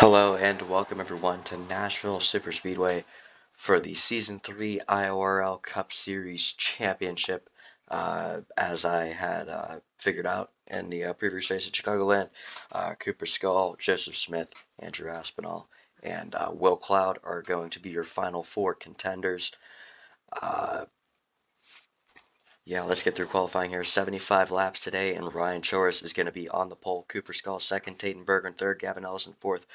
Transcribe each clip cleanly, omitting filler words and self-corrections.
Hello and welcome everyone to Nashville Superspeedway for the Season 3 IORL Cup Series Championship. As I had figured out in the previous race at Chicagoland, Cooper Skull, Joseph Smith, Andrew Aspinall, and Will Cloud are going to be your final four contenders. Uh, Yeah, let's get through qualifying here. 75 laps today, and Ryan Choris is going to be on the pole. Cooper Skull second, Taden Bergen third, Gavin Ellison fourth.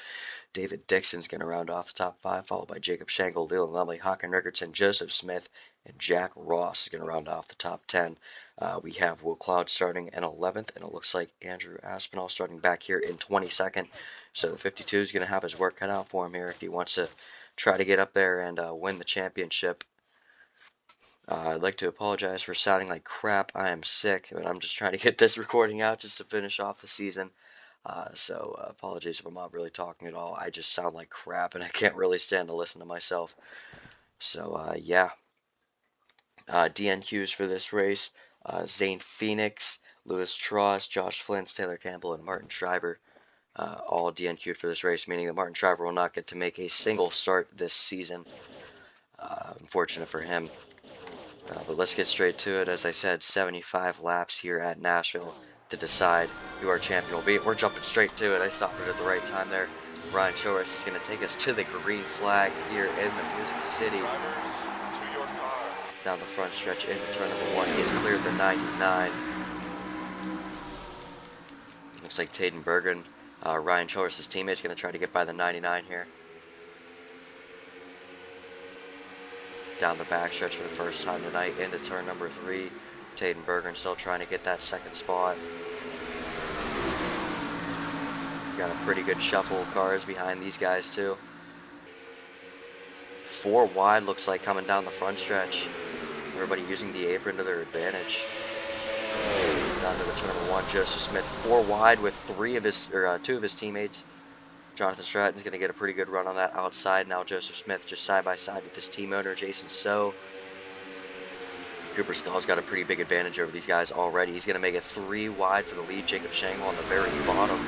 David Dixon's going to round off the top five, followed by Jacob Schenkel, Leland Lumley, Håkan Rickardson, Joseph Smith, and Jack Ross is going to round off the top 10. We have Will Cloud starting in 11th, and it looks like Andrew Aspinall starting back here in 22nd. So the 52 is going to have his work cut out for him here if he wants to try to get up there and win the championship. I'd like to apologize for sounding like crap. I am sick, but I'm just trying to get this recording out just to finish off the season. So apologies if I'm not really talking at all. I just sound like crap, and I can't really stand to listen to myself. So yeah, DNQs for this race: Zane Phoenix, Lewis Tross, Josh Flint, Taylor Campbell, and Martin Schreiber. All DNQ'd for this race, meaning that Martin Schreiber will not get to make a single start this season. Unfortunate for him. But let's get straight to it. As I said, 75 laps here at Nashville to decide who our champion will be. We're jumping straight to it. I stopped it at the right time there. Ryan Choris is going to take us to the green flag here in the Music City. Down the front stretch into turn number one. He has cleared the 99. Looks like Taden Bergen, Ryan Choris' teammate, is going to try to get by the 99 here. Down the backstretch for the first time tonight into turn number three. Taden Bergen still trying to get that second spot. Got a pretty good shuffle of cars behind these guys too. Four wide looks like coming down the front stretch. Everybody using the apron to their advantage. Down to the turn number one, Joseph Smith. Four wide with two of his teammates. Jonathan Stratton's going to get a pretty good run on that outside. Now Joseph Smith just side by side with his team owner, Jason So. Cooper Skull's got a pretty big advantage over these guys already. He's going to make it three wide for the lead. Jacob Schenkel on the very bottom,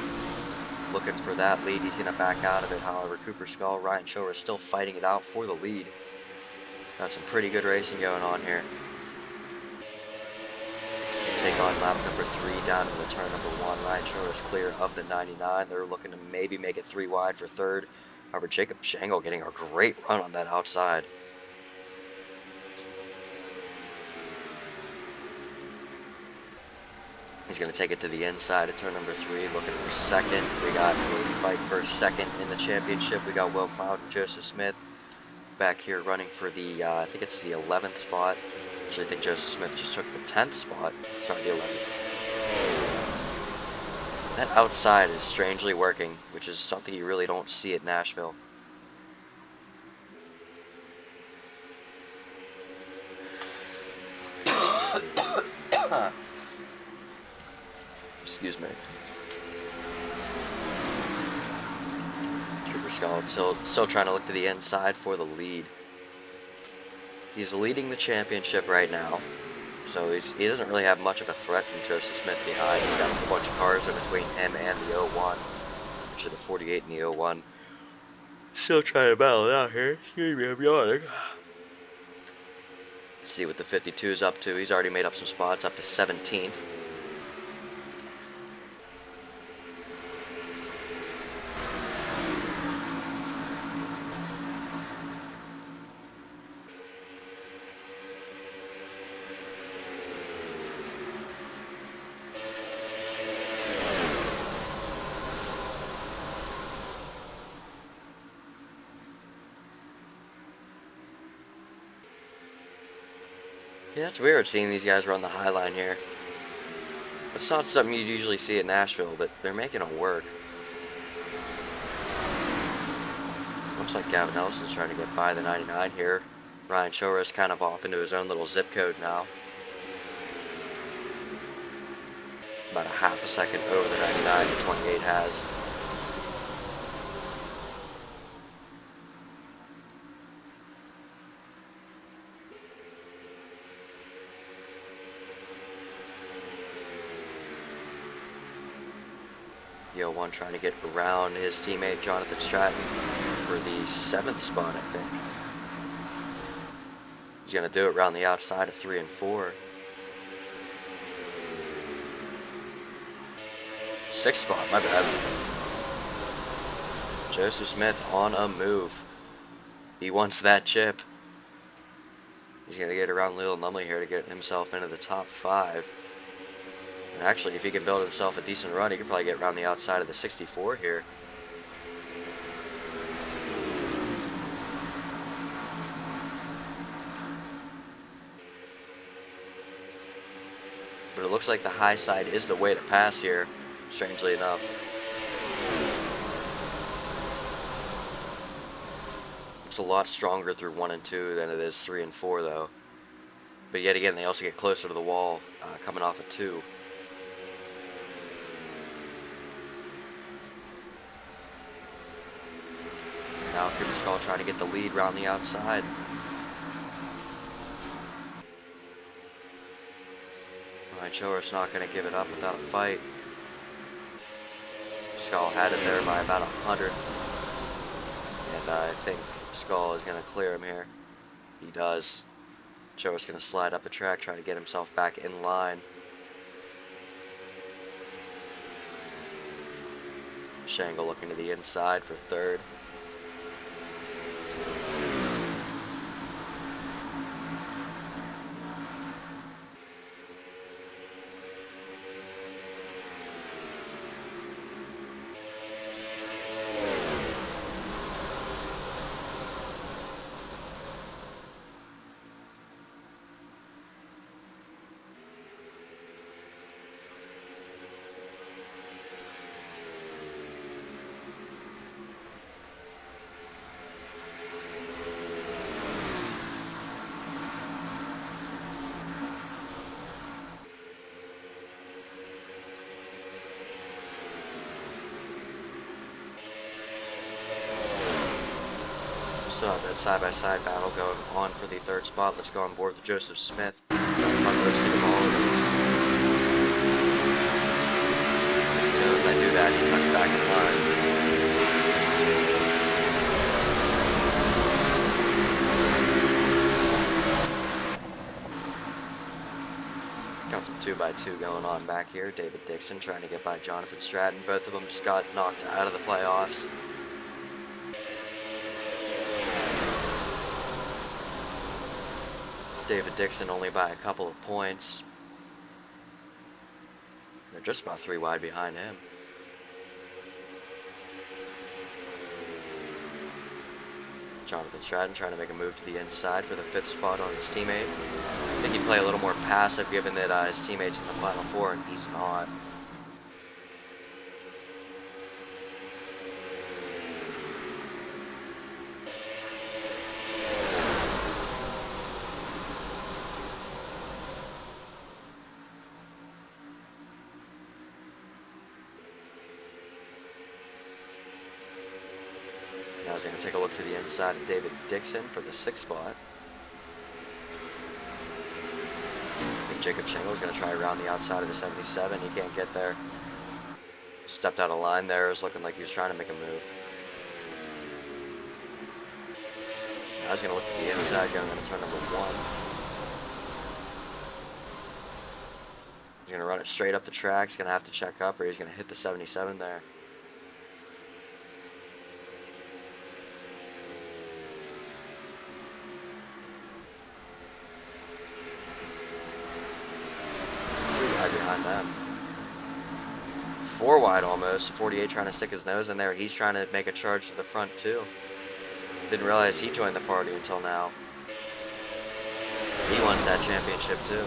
looking for that lead. He's going to back out of it. However, Cooper Skull, Ryan Choris still fighting it out for the lead. Got some pretty good racing going on here. Take on lap number three down to the turn number one. Ryan Choris clear of the 99. They're looking to maybe make it three wide for third. However, Jacob Schenkel getting a great run on that outside. He's going to take it to the inside of turn number three, looking for second. We got a fight for second in the championship. We got Will Cloud and Joseph Smith back here running for the, I think it's the 11th spot. Actually, I think Joseph Smith just took the 10th spot. Sorry, the 11th. That outside is strangely working, which is something you really don't see at Nashville. Excuse me. Cooper Skull still trying to look to the inside for the lead. He's leading the championship right now, so he doesn't really have much of a threat from Joseph Smith behind. He's got a whole bunch of cars in between him and the 01, actually the 48 and the 01. Still trying to battle it out here. Excuse me, I'm yawning. Let's see what the 52 is up to. He's already made up some spots, up to 17th. Yeah, it's weird seeing these guys run the high line here. It's not something you'd usually see at Nashville, but they're making it work. Looks like Gavin Ellison's trying to get by the 99 here. Ryan Choris kind of off into his own little zip code now. About a half a second over the 99 the 28 has. The 01 trying to get around his teammate Jonathan Stratton for the 7th spot, I think. He's going to do it around the outside of 3 and 4. 6th spot, my bad. Joseph Smith on a move. He wants that chip. He's going to get around Lil Numley here to get himself into the top 5. And actually, if he can build himself a decent run, he could probably get around the outside of the 64 here. But it looks like the high side is the way to pass here, strangely enough. It's a lot stronger through 1 and 2 than it is 3 and 4, though. But yet again, they also get closer to the wall coming off of 2. Now Cooper Skull trying to get the lead around the outside. Alright, Short's not going to give it up without a fight. Skull had it there by about 100. And I think Skull is going to clear him here. He does. Short's going to slide up the track, try to get himself back in line. Shangle looking to the inside for 3rd. So that side-by-side battle going on for the 3rd spot. Let's go on board with Joseph Smith. As soon as I do that, he tucks back in line. Got some 2x2 going on back here. David Dixon trying to get by Jonathan Stratton. Both of them just got knocked out of the playoffs. David Dixon only by a couple of points. They're just about 3 wide behind him. Jonathan Stratton trying to make a move to the inside for the 5th spot on his teammate. I think he'd play a little more passive given that his teammate's in the Final 4 and he's not. Now he's going to take a look to the inside of David Dixon for the 6th spot. And Jacob Shingle is going to try around the outside of the 77. He can't get there. Stepped out of line there. It was looking like he was trying to make a move. Now he's going to look to the inside, going into turn number 1. He's going to run it straight up the track. He's going to have to check up or he's going to hit the 77 there. Behind them. 4 wide almost. 48 trying to stick his nose in there. He's trying to make a charge to the front too. Didn't realize he joined the party until now. He wants that championship too.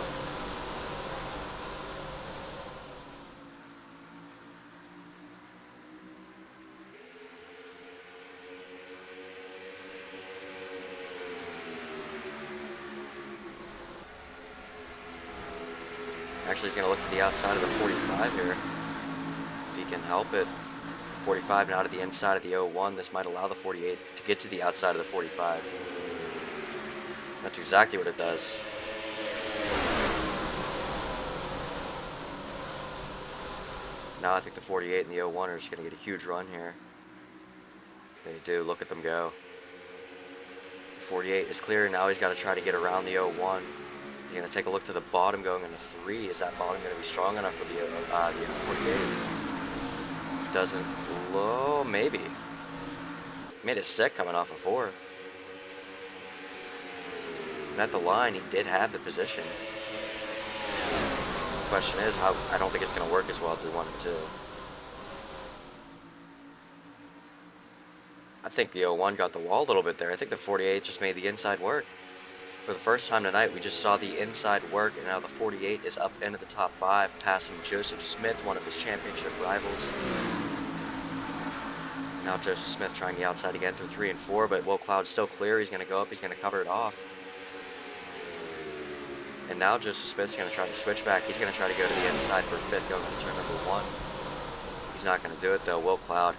Actually, he's going to look to the outside of the 45 here. If he can help it. 45 now to the inside of the 01. This might allow the 48 to get to the outside of the 45. That's exactly what it does. Now I think the 48 and the 01 are just going to get a huge run here. They do. Look at them go. 48 is clear. Now he's got to try to get around the 01. He's going to take a look to the bottom going into 3. Is that bottom going to be strong enough for the 48? Doesn't low. Maybe. Made it stick coming off of 4. And at the line, he did have the position. The question is, how I don't think it's going to work as well as we want it to. I think the 01 got the wall a little bit there. I think the 48 just made the inside work. For the first time tonight, we just saw the inside work, and now the 48 is up into the top 5, passing Joseph Smith, one of his championship rivals. Now Joseph Smith trying the outside again through 3 and 4, but Will Cloud's still clear. He's going to go up. He's going to cover it off. And now Joseph Smith's going to try to switch back. He's going to try to go to the inside for 5th going to turn number 1. He's not going to do it, though. Will Cloud,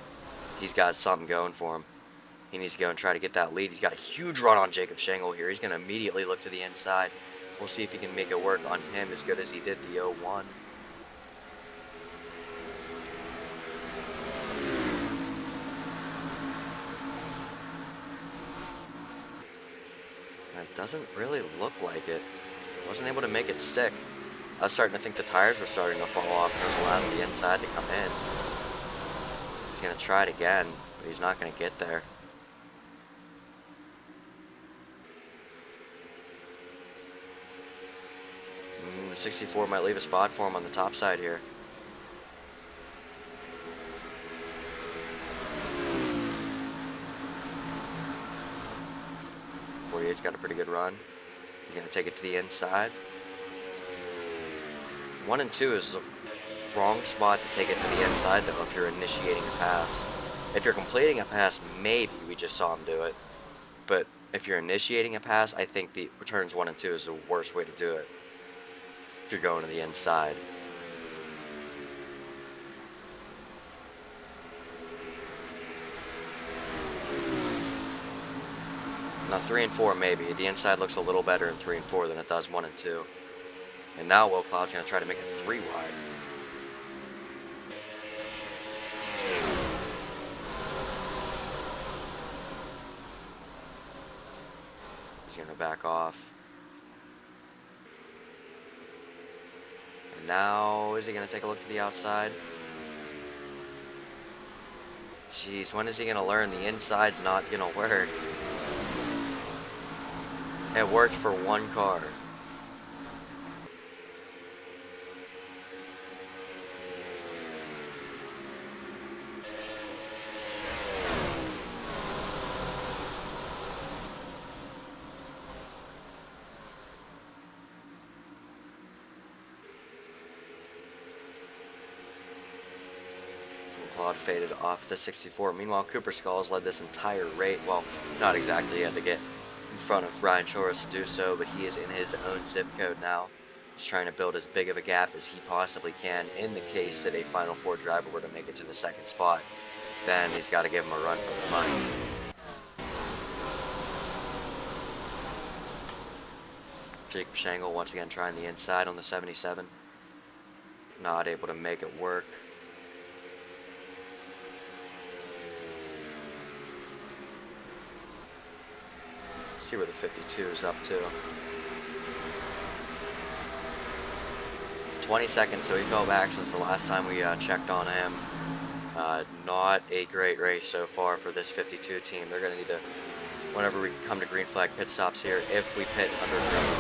he's got something going for him. He needs to go and try to get that lead. He's got a huge run on Jacob Schenkel here. He's going to immediately look to the inside. We'll see if he can make it work on him as good as he did the 01. It doesn't really look like it. Wasn't able to make it stick. I was starting to think the tires were starting to fall off, and was allowing the inside to come in. He's going to try it again, but he's not going to get there. The 64 might leave a spot for him on the top side here. He's got a pretty good run. He's going to take it to the inside. 1 and 2 is the wrong spot to take it to the inside, though, if you're initiating a pass. If you're completing a pass, maybe we just saw him do it. But if you're initiating a pass, I think the returns 1 and 2 is the worst way to do it. If you're going to the inside. Now 3 and 4 maybe. The inside looks a little better in 3 and 4 than it does 1 and 2. And now Will Cloud's going to try to make it 3 wide. He's going to back off. And now, is he going to take a look to the outside? Jeez, when is he going to learn the inside's not going to work? It worked for 1 car. Claude faded off the 64. Meanwhile, Cooper Skulls led this entire rate. Well, not exactly. He had to get in front of Ryan Shores to do so, but he is in his own zip code now. He's trying to build as big of a gap as he possibly can in the case that a Final 4 driver were to make it to the 2nd spot. Then he's got to give him a run for the money. Jacob Schenkel once again trying the inside on the 77. Not able to make it work. See where the 52 is up to. 20 seconds, so he fell back since the last time we checked on him. Not a great race so far for this 52 team. They're going to need to, whenever we come to green flag pit stops here, if we pit under green,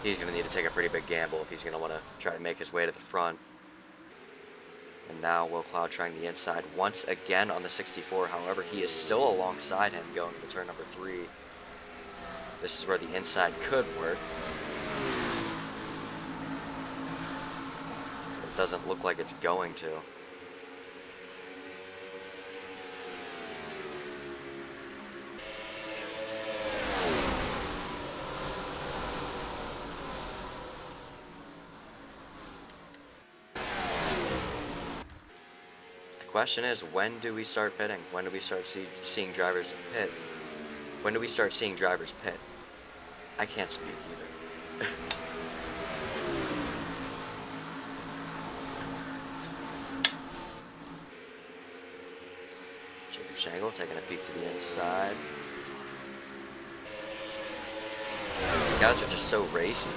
he's going to need to take a pretty big gamble if he's going to want to try to make his way to the front. And now Will Cloud trying the inside once again on the 64. However, he is still alongside him going to turn number 3. This is where the inside could work. It doesn't look like it's going to. The question is, when do we start pitting? When do we start seeing drivers pit? When do we start seeing drivers pit? I can't speak either. Shangle taking a peek to the inside. These guys are just so racy.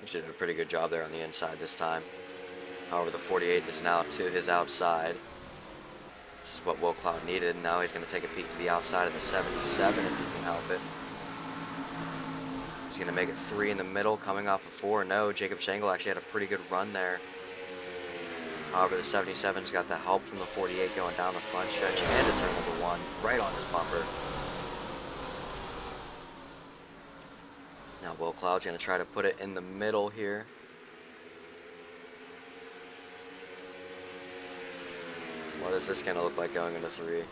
He did a pretty good job there on the inside this time. However, the 48 is now to his outside. This is what Will Cloud needed. Now he's going to take a peek to the outside of the 77 if he can help it. He's going to make it 3 in the middle, coming off of 4. No, Jacob Shangle actually had a pretty good run there. However, the 77's got the help from the 48 going down the front stretch and to turn number 1 right on his bumper. Now Will Cloud's going to try to put it in the middle here. What is this going to look like going into 3?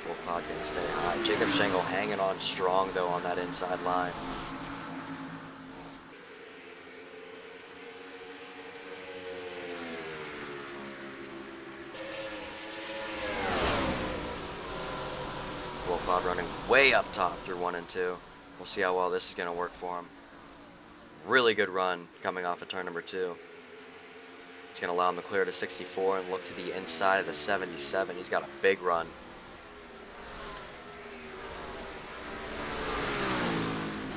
Will Cloud going to stay high. Jacob Shangle hanging on strong though on that inside line. Will Cloud running way up top through 1 and 2. We'll see how well this is going to work for him. Really good run coming off of turn number 2. It's going to allow him to clear to 64 and look to the inside of the 77. He's got a big run.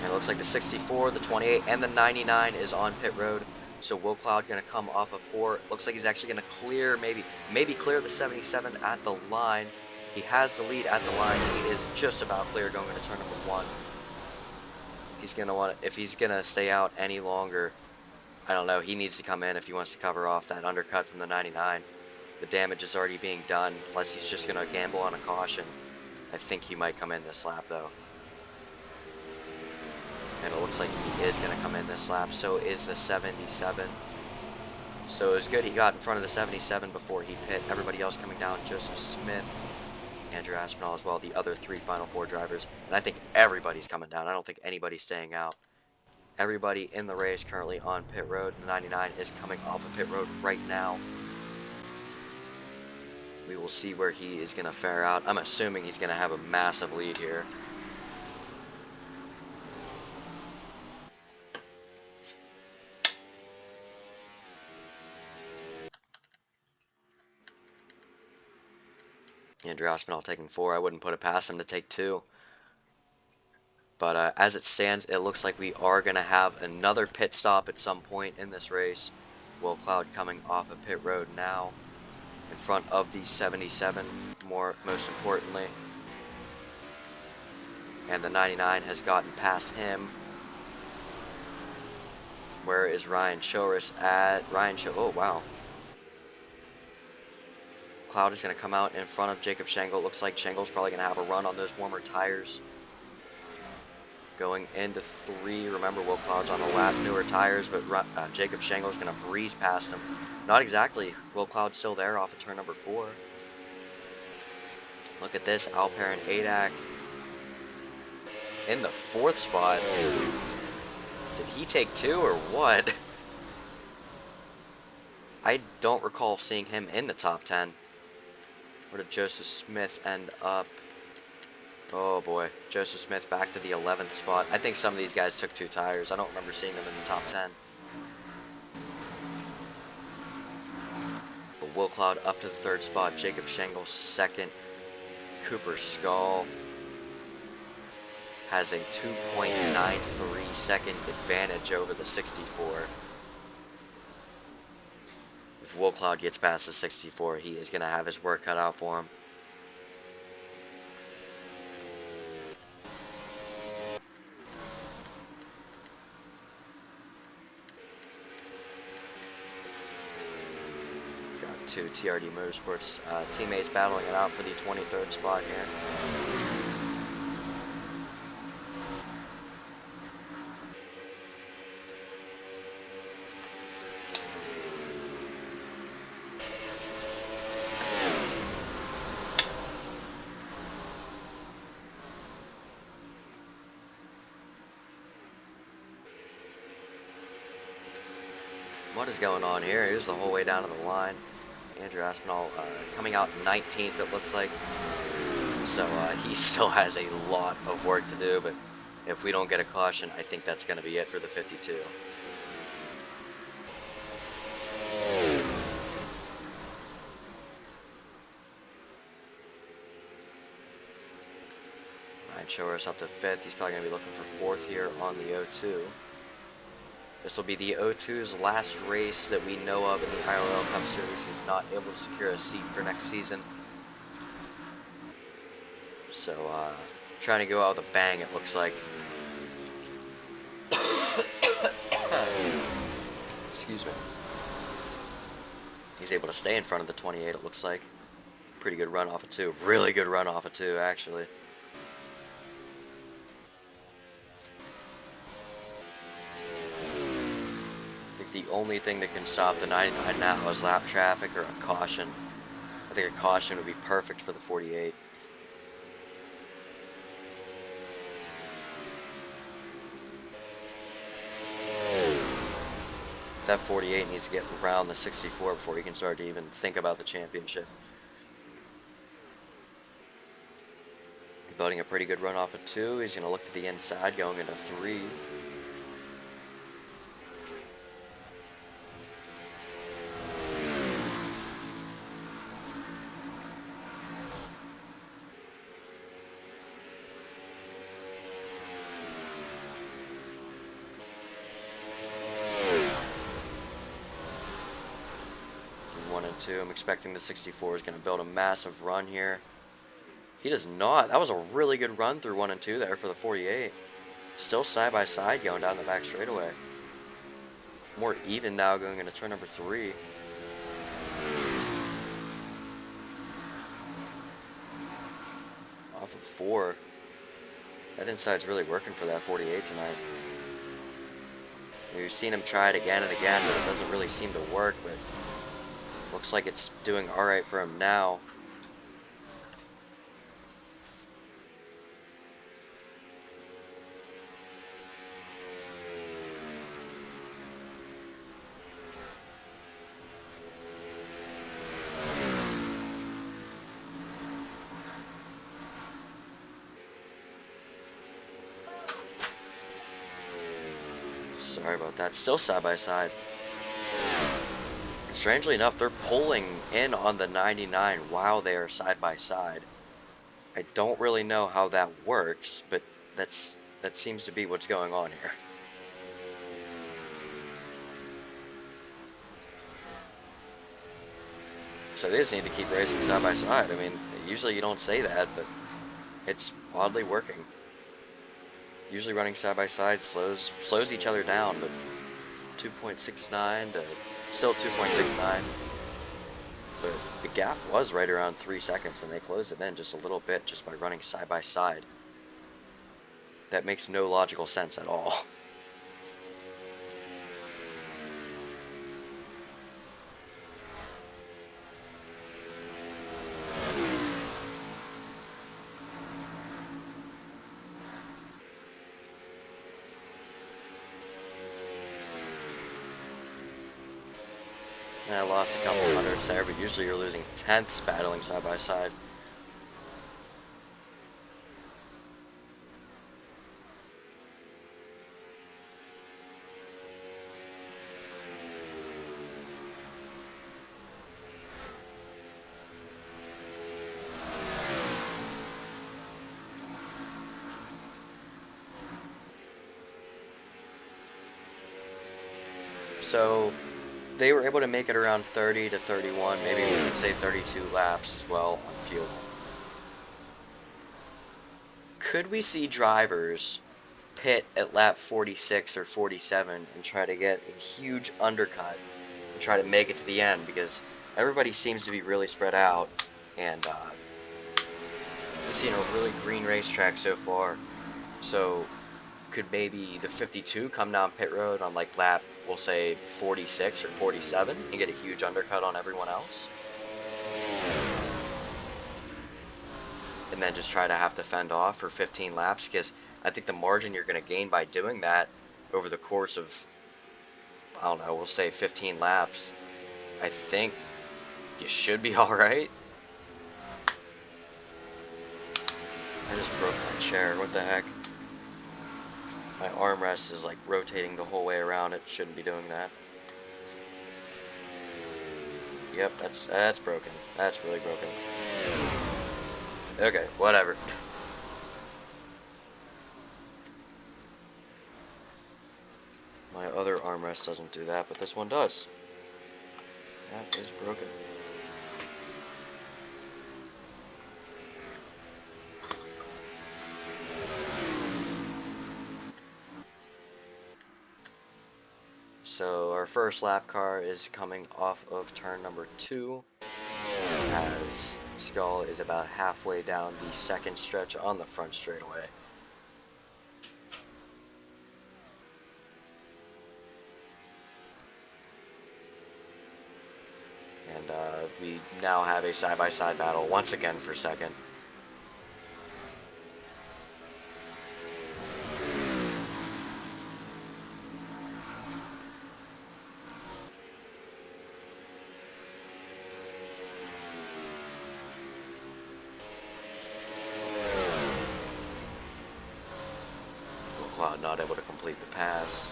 And it looks like the 64, the 28, and the 99 is on pit road. So Will Cloud going to come off of 4. Looks like he's actually going to clear, maybe clear the 77 at the line. He has the lead at the line. He is just about clear going into turn number 1. He's going to want, if he's going to stay out any longer, I don't know, he needs to come in if he wants to cover off that undercut from the 99. The damage is already being done, unless he's just going to gamble on a caution. I think he might come in this lap though. And it looks like he is going to come in this lap, so is the 77. So it was good he got in front of the 77 before he pit. Everybody else coming down, Joseph Smith, Andrew Aspinall as well, the other 3 Final 4 drivers. And I think everybody's coming down. I don't think anybody's staying out. Everybody in the race currently on pit road. The 99 is coming off of pit road right now. We will see where he is going to fare out. I'm assuming he's going to have a massive lead here. Andrew Aspinall taking 4. I wouldn't put it past him to take 2. But as it stands, it looks like we are going to have another pit stop at some point in this race. Will Cloud coming off of pit road now in front of the 77, most importantly. And the 99 has gotten past him. Where is Ryan Choris at? Oh, wow. Cloud is going to come out in front of Jacob Shangle. Looks like Shangle's probably going to have a run on those warmer tires. Going into 3, remember Will Cloud's on a lap, newer tires, but Jacob Shangle's going to breeze past him. Not exactly. Will Cloud's still there off of turn number 4. Look at this, Alper and Adak in the 4th spot. Did he take 2 or what? I don't recall seeing him in the top 10. Where did Joseph Smith end up? Oh boy, Joseph Smith back to the 11th spot. I think some of these guys took 2 tires. I don't remember seeing them in the top 10. But Will Cloud up to the 3rd spot. Jacob Shangle 2nd. Cooper Skull has a 2.93 second advantage over the 64. If Will Cloud gets past the 64, he is going to have his work cut out for him. Got 2 TRD Motorsports teammates battling it out for the 23rd spot here. What is going on here? Here's the whole way down to the line. Andrew Aspinall coming out 19th, it looks like. So he still has a lot of work to do, but If we don't get a caution, I think that's going to be it for the 52. Ryan Showers up to 5th. He's probably going to be looking for 4th here on the O2. This will be the O2's last race that we know of in the IORL Cup Series. He's not able to secure a seat for next season. So, trying to go out with a bang, it looks like. Excuse me. He's able to stay in front of the 28, it looks like. Pretty good run off of 2. Really good run off of 2, actually. I think the only thing that can stop the 99 now is lap traffic or a caution. I think a caution would be perfect for the 48. That 48 needs to get around the 64 before he can start to even think about the championship. Building a pretty good run off of 2. He's going to look to the inside going into 3. I'm expecting the 64 is going to build a massive run here. He does not. That was a really good run through 1 and 2 there for the 48. Still side by side going down the back straightaway. More even now going into turn number 3. Off of 4. That inside's really working for that 48 tonight. We've seen him try it again and again, but it doesn't really seem to work. But looks like it's doing alright for him now. Sorry about that. Still side by side. Strangely enough, they're pulling in on the 99 while they are side by side. I don't really know how that works, but that seems to be what's going on here. So they just need to keep racing side by side. I mean, usually you don't say that, but it's oddly working. Usually running side by side slows each other down, but 2.69 to still 2.69. But the gap was right around 3 seconds, and they closed it in just a little bit just by running side by side. That makes no logical sense at all. And I lost a couple hundredths there, but usually you're losing tenths battling side by side. So they were able to make it around 30 to 31, maybe we could say 32 laps as well on fuel. Could we see drivers pit at lap 46 or 47 and try to get a huge undercut and try to make it to the end? Because everybody seems to be really spread out, and we've seen a really green racetrack so far. So could maybe the 52 come down pit road on like lap, we'll say 46 or 47, and get a huge undercut on everyone else? And then just try to have to fend off for 15 laps, because I think the margin you're going to gain by doing that over the course of, I don't know, we'll say 15 laps, I think you should be alright. I just broke my chair, what the heck? My armrest is like rotating the whole way around. It shouldn't be doing that. Yep, that's broken. That's really broken. Okay, whatever. My other armrest doesn't do that, but this one does. That is broken. So our first lap car is coming off of turn number 2, as Skull is about halfway down the second stretch on the front straightaway. And we now have a side-by-side battle once again for second. Cloud not able to complete the pass.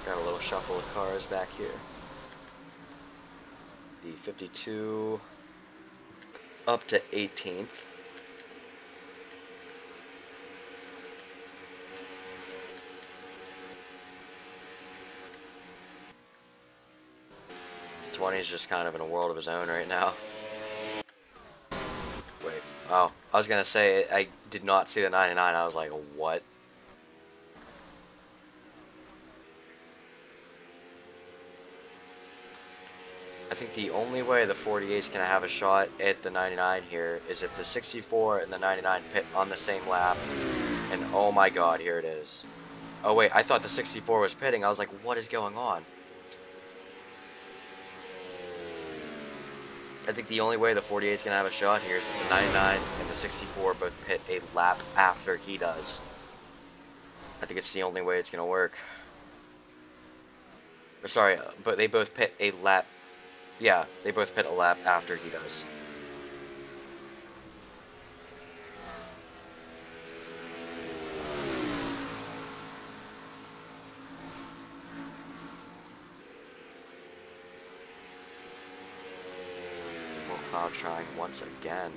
Got a little shuffle of cars back here. The 52 up to 18th. Is just kind of in a world of his own right now. Wait, oh, I was gonna say I did not see the 99. I was like, what? I think the only way the 48 is gonna have a shot at the 99 here is if the 64 and the 99 pit on the same lap. And oh my god, here it is. Oh wait, I thought the 64 was pitting. I was like, what is going on? I think the only way the 48 is going to have a shot here is if the 99 and the 64 both pit a lap after he does. I think it's the only way it's going to work. Or sorry, but they both pit a lap. Yeah, they both pit a lap after he does. Cloud trying once again.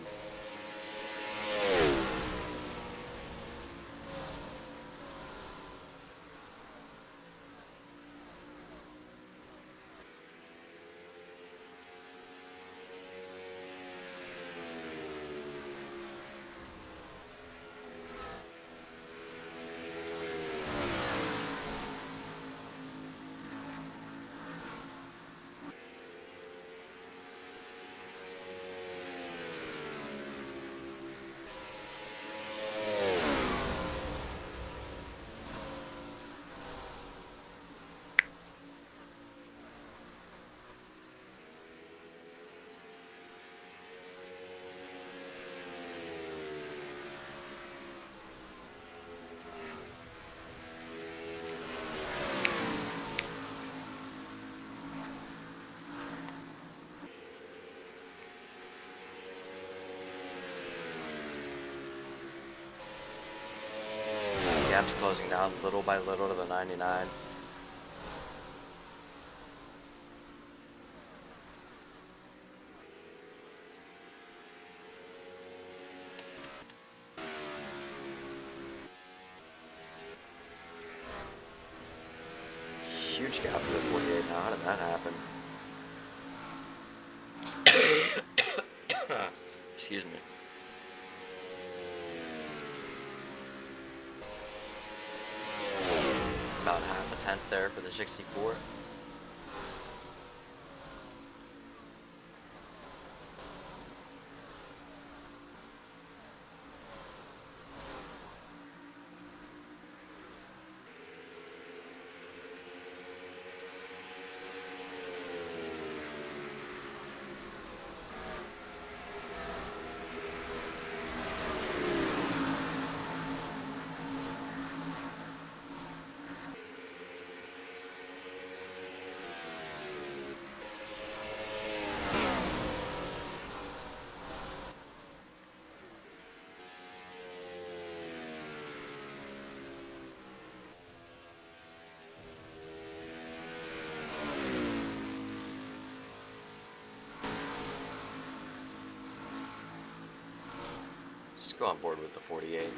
Gap's closing down little by little to the 99. Huge gap to the 48 now. How did that happen? Excuse me. About half a tenth there for the 64. go on board with the 48.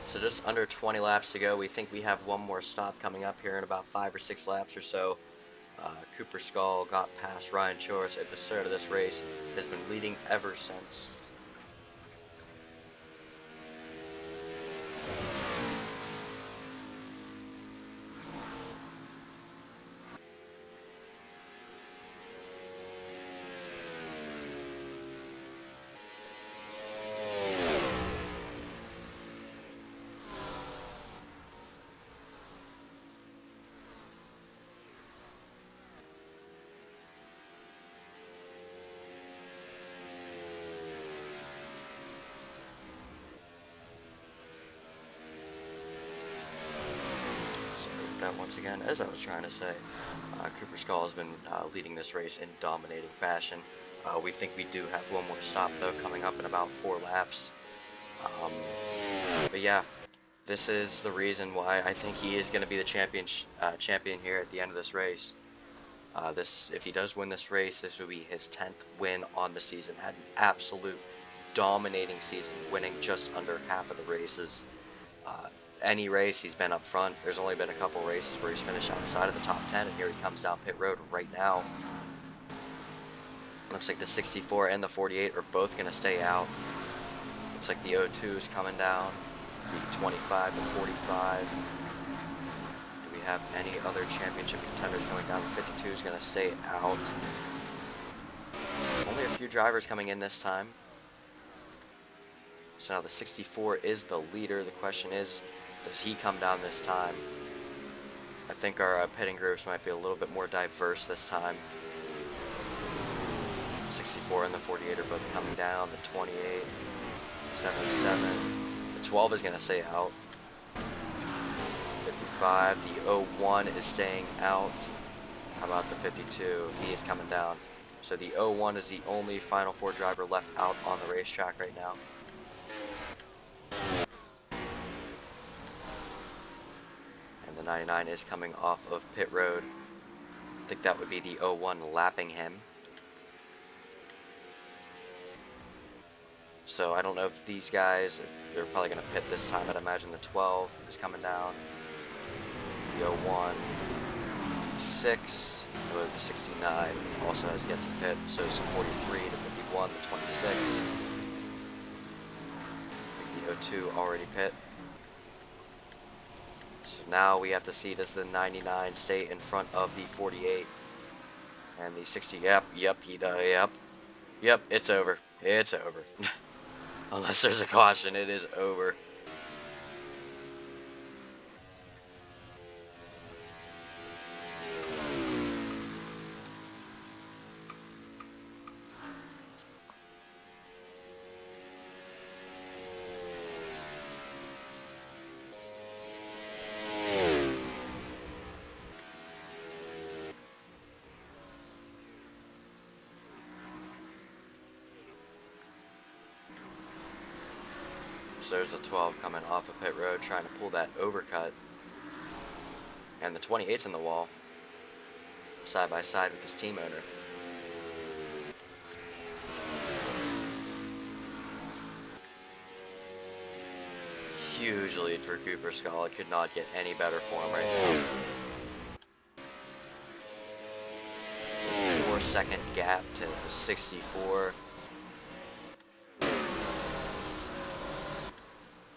So just under 20 laps to go. We think we have one more stop coming up here in about 5 or 6 laps or so. Cooper Skull got past Ryan Choris at the start of this race, has been leading ever since. That once again, as I was trying to say, Cooper Skull has been leading this race in dominating fashion. We think we do have one more stop though coming up in about 4 laps. But yeah, this is the reason why I think he is going to be the champion here at the end of this race. If he does win this race, this will be his 10th win on the season. Had an absolute dominating season, winning just under half of the races. Any race he's been up front. There's only been a couple races where he's finished outside of the top 10, and here he comes down pit road right now. Looks like the 64 and the 48 are both going to stay out. Looks like the 02 is coming down, the 25, the 45. Do we have any other championship contenders going down? The 52 is going to stay out. Only a few drivers coming in this time. So now the 64 is the leader. The question is, does he come down this time? I think our pitting groups might be a little bit more diverse this time. The 64 and the 48 are both coming down. The 28, 77, the 12 is going to stay out. 55, the 01 is staying out. How about the 52? He is coming down. So the 01 is the only Final Four driver left out on the racetrack right now. The 99 is coming off of pit road. I think that would be the 01 lapping him. So I don't know if these guys, they're probably going to pit this time. I'd imagine the 12 is coming down. The 01, 6, I believe the 69 also has yet to pit. So it's 43 to 51, the 26. I think the 02 already pit. So now we have to see, does the 99 stay in front of the 48 and the 60? Yep, he does. Yep, it's over. It's over. Unless there's a caution, it is over. So there's a 12 coming off of pit road trying to pull that overcut. And the 28's in the wall, side by side with his team owner. huge lead for Cooper Skull. It could not get any better for him right now. 4-second gap to the 64.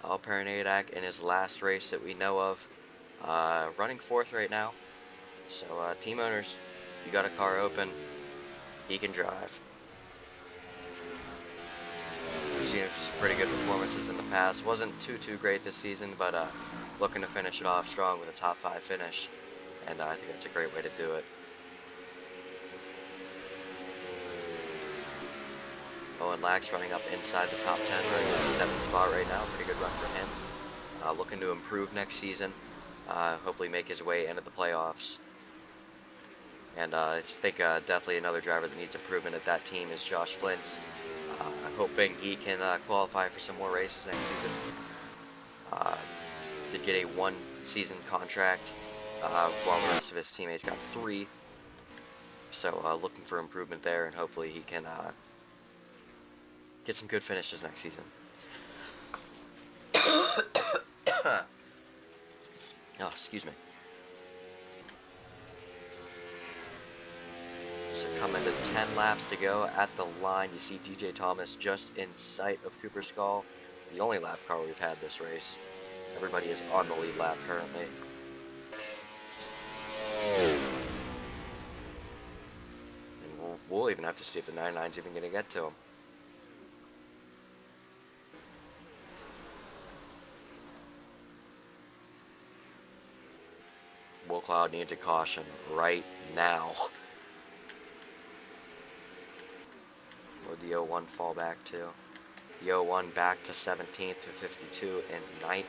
Alpernadak in his last race that we know of, running 4th right now. So team owners, you got a car open, he can drive. We've seen some pretty good performances in the past. Wasn't too great this season, but looking to finish it off strong with a top 5 finish, and I think that's a great way to do it. Owen Lax running up inside the top 10, running in the 7th spot right now. Pretty good run for him. Looking to improve next season. Hopefully make his way into the playoffs. And I think definitely another driver that needs improvement at that team is Josh Flint's. Hoping he can qualify for some more races next season. Did get a 1-season contract, while the rest of his teammates got 3. So looking for improvement there, and hopefully he can get some good finishes next season. Oh, excuse me. So coming to 10 laps to go at the line, you see DJ Thomas just in sight of Cooper Skull, the only lap car we've had this race. Everybody is on the lead lap currently. And we'll even have to see if the 99's even going to get to him. Will Cloud needs a caution right now. Where'd the 01 fall back to? The 01 back to 17th to 52 and 19th.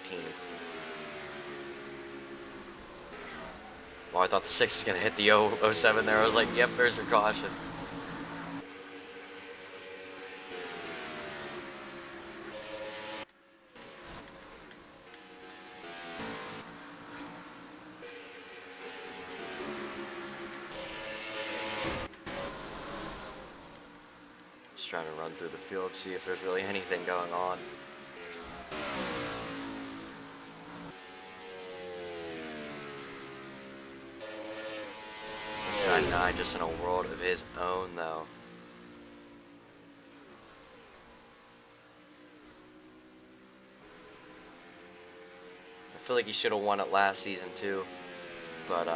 Well, I thought the 6 was going to hit the 07 there. I was like, yep, there's your caution. Trying to run through the field, see if there's really anything going on. This 99 just in a world of his own, though. I feel like he should have won it last season too, but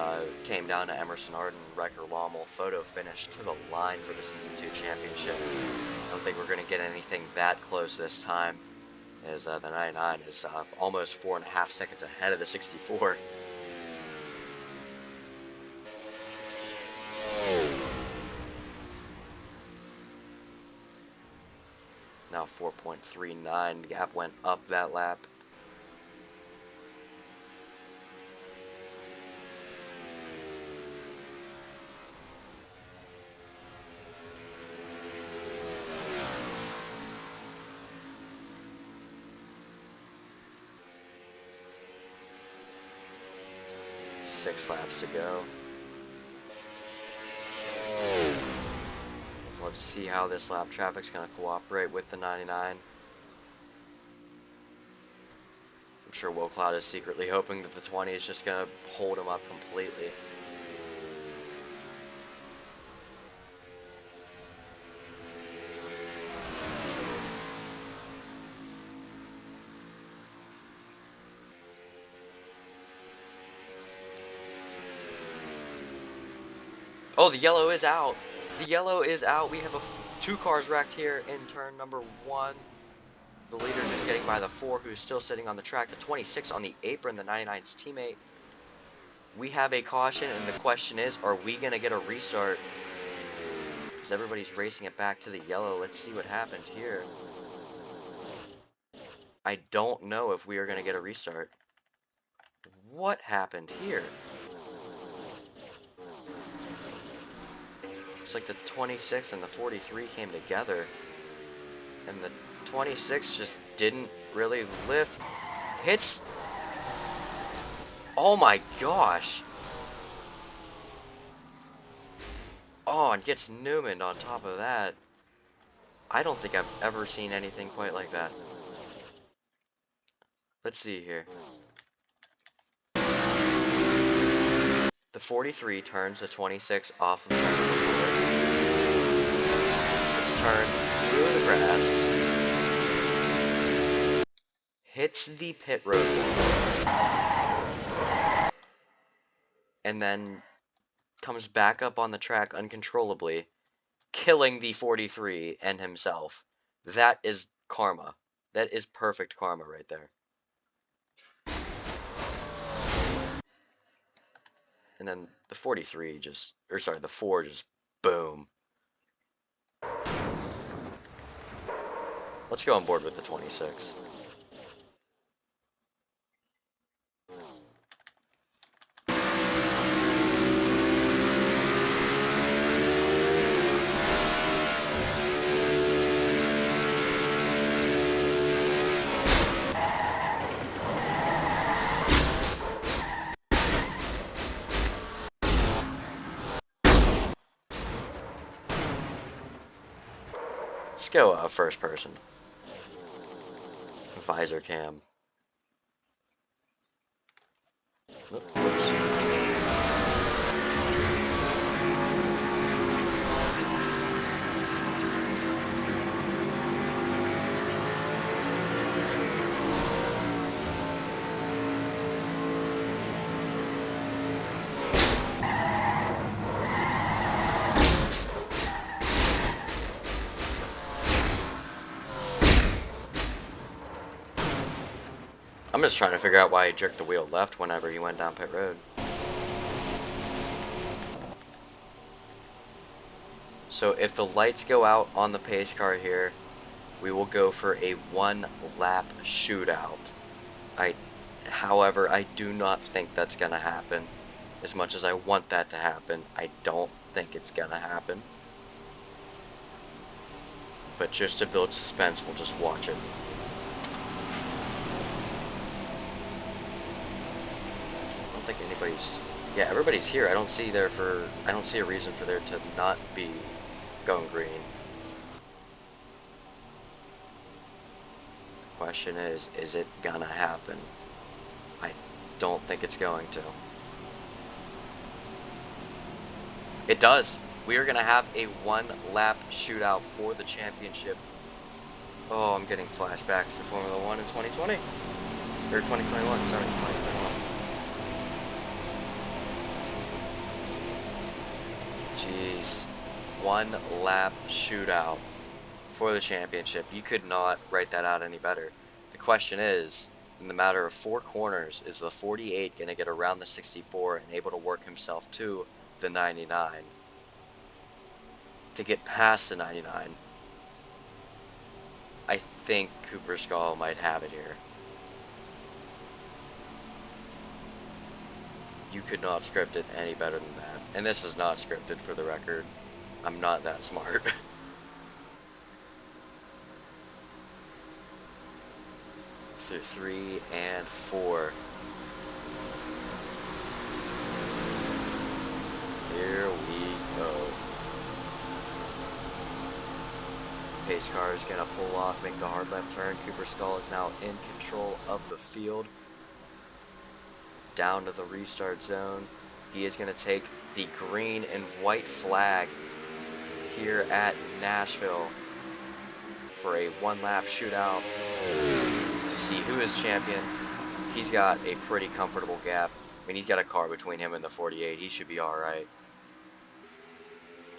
came down to Emerson Arden, Wrecker Lommel, photo finish to the line for the Season 2 championship. I don't think we're going to get anything that close this time, as the 99 is almost 4.5 seconds ahead of the 64. Now 4.39, the gap went up that lap. Six laps to go. Let's see how this lap traffic's going to cooperate with the 99. I'm sure Will Cloud is secretly hoping that the 20 is just going to hold him up completely. Oh, the yellow is out. The yellow is out. We have 2 cars wrecked here in turn number 1. The leader just getting by the 4, who's still sitting on the track. The 26 on the apron, the 99's teammate. We have a caution, and the question is, are we going to get a restart? Because everybody's racing it back to the yellow. Let's see what happened here. I don't know if we are going to get a restart. What happened here? Looks like the 26 and the 43 came together, and the 26 just didn't really lift. Hits. Oh my gosh. Oh, and gets Newman on top of that. I don't think I've ever seen anything quite like that. let's see here. The 43 turns the 26 off of turn number 4. It's turned through the grass, hits the pit road wall, and then comes back up on the track uncontrollably, killing the 43 and himself. That is karma. That is perfect karma right there. And then the 43 just, or sorry, the 4 just, boom. Let's go on board with the 26. Let's go first person. Visor cam. Whoops. I'm just trying to figure out why he jerked the wheel left whenever he went down pit road. So if the lights go out on the pace car here, we will go for a 1-lap shootout. However, I do not think that's going to happen. As much as I want that to happen, I don't think it's going to happen. But just to build suspense, we'll just watch it. I don't think anybody's... Yeah, everybody's here. I don't see a reason for there to not be going green. The question is it gonna happen? I don't think it's going to. It does. We are gonna have a 1-lap shootout for the championship. Oh, I'm getting flashbacks to Formula 1 in 2020. Or 2021, sorry, 2021. Jeez. 1-lap shootout for the championship. You could not write that out any better. The question is, in the matter of 4 corners, is the 48 going to get around the 64 and able to work himself to the 99? To get past the 99, I think Cooper Skull might have it here. You could not script it any better than that. And this is not scripted, for the record. I'm not that smart. Through 3 and 4. Here we go. Pace car is going to pull off, make the hard left turn. Cooper Skull is now in control of the field. Down to the restart zone. He is going to take the green and white flag here at Nashville for a 1-lap shootout to see who is champion. He's got a pretty comfortable gap. I mean, he's got a car between him and the 48. He should be alright.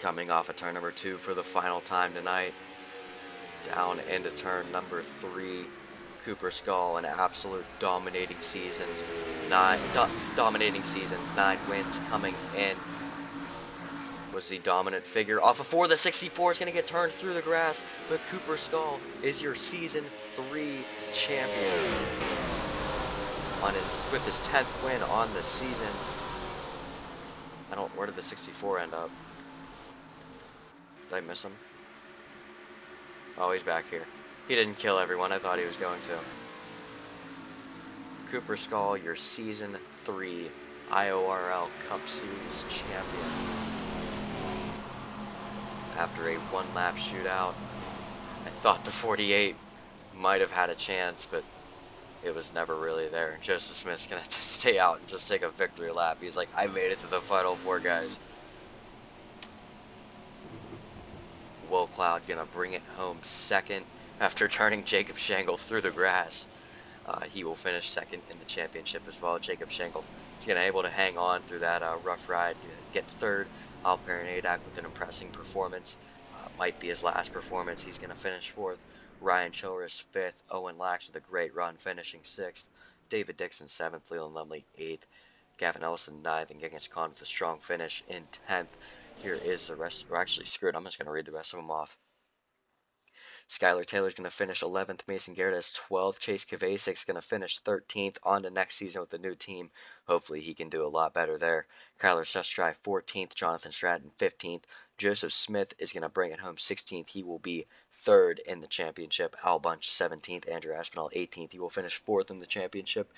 Coming off of turn number 2 for the final time tonight. Down into turn number 3. Cooper Skull, an absolute dominating season. 9 wins coming in. Was the dominant figure off of 4. The 64 is going to get turned through the grass, but Cooper Skull is your season 3 champion with his 10th win on the season. Where did the 64 end up? Did I miss him? Oh, he's back here. He didn't kill everyone. I thought he was going to. Cooper Skull, your season 3 IORL Cup Series champion. After a 1-lap shootout, I thought the 48 might have had a chance, but it was never really there. Joseph Smith's going to stay out and just take a victory lap. He's like, I made it to the Final Four, guys. Will Cloud going to bring it home second after turning Jacob Shangle through the grass. He will finish second in the championship as well. Jacob Shangle is going to be able to hang on through that rough ride, get third. Alperen Adak with an impressive performance. Might be his last performance. He's going to finish fourth. Ryan Childress fifth. Owen Lax with a great run, finishing sixth. David Dixon seventh. Leland Lumley eighth. Gavin Ellison ninth. And Genghis Khan with a strong finish in 10th. Here is the rest. We're actually screwed. I'm just going to read the rest of them off. Skylar Taylor's going to finish 11th. Mason Garrett is 12th. Chase Kavasic's going to finish 13th on to next season with the new team. Hopefully he can do a lot better there. Kyler Sustry 14th. Jonathan Stratton 15th. Joseph Smith is going to bring it home 16th. He will be third in the championship. Al Bunch 17th. Andrew Aspinall 18th. He will finish fourth in the championship.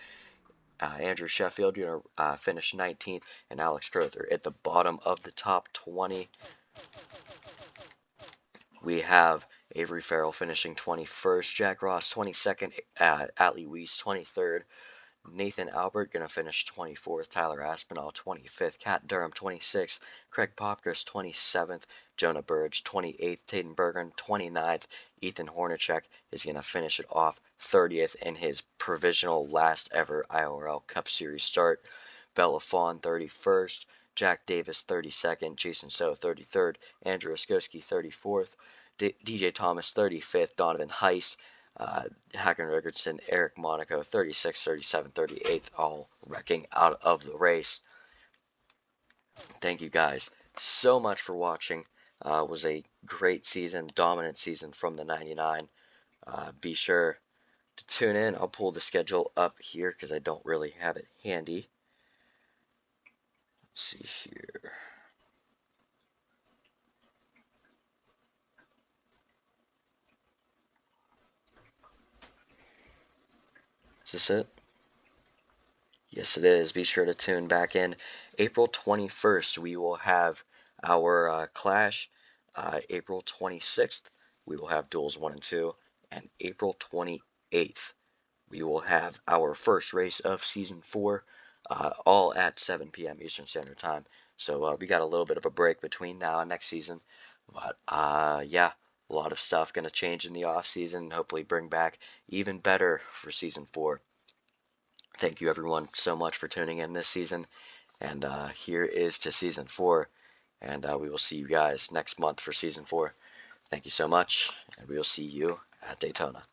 Andrew Sheffield going to finish 19th. And Alex Crowther at the bottom of the top 20. We have Avery Farrell finishing 21st, Jack Ross 22nd, Atlee Weiss 23rd, Nathan Albert going to finish 24th, Tyler Aspinall 25th, Kat Durham 26th, Craig Popkris 27th, Jonah Burge 28th, Taden Bergen 29th, Ethan Hornacek is going to finish it off 30th in his provisional last ever IORL Cup Series start, Bella Fawn 31st, Jack Davis 32nd, Jason So 33rd, Andrew Oskowski 34th, DJ Thomas 35th, Donovan Heist, Hacken Richardson, Eric Monaco 36th, 37th, 38th, all wrecking out of the race. Thank you guys so much for watching. It was a great season, dominant season from the 99. Be sure to tune in. I'll pull the schedule up here because I don't really have it handy. Let's see here. Is this it? Yes, it is. Be sure to tune back in. April 21st, we will have our Clash. April 26th, we will have Duels 1 and 2. And April 28th, we will have our first race of Season 4, all at 7 p.m. Eastern Standard Time. So we got a little bit of a break between now and next season. But yeah, a lot of stuff going to change in the off season. Hopefully bring back even better for Season 4. Thank you everyone so much for tuning in this season. And here is to Season 4. And we will see you guys next month for Season 4. Thank you so much, and we will see you at Daytona.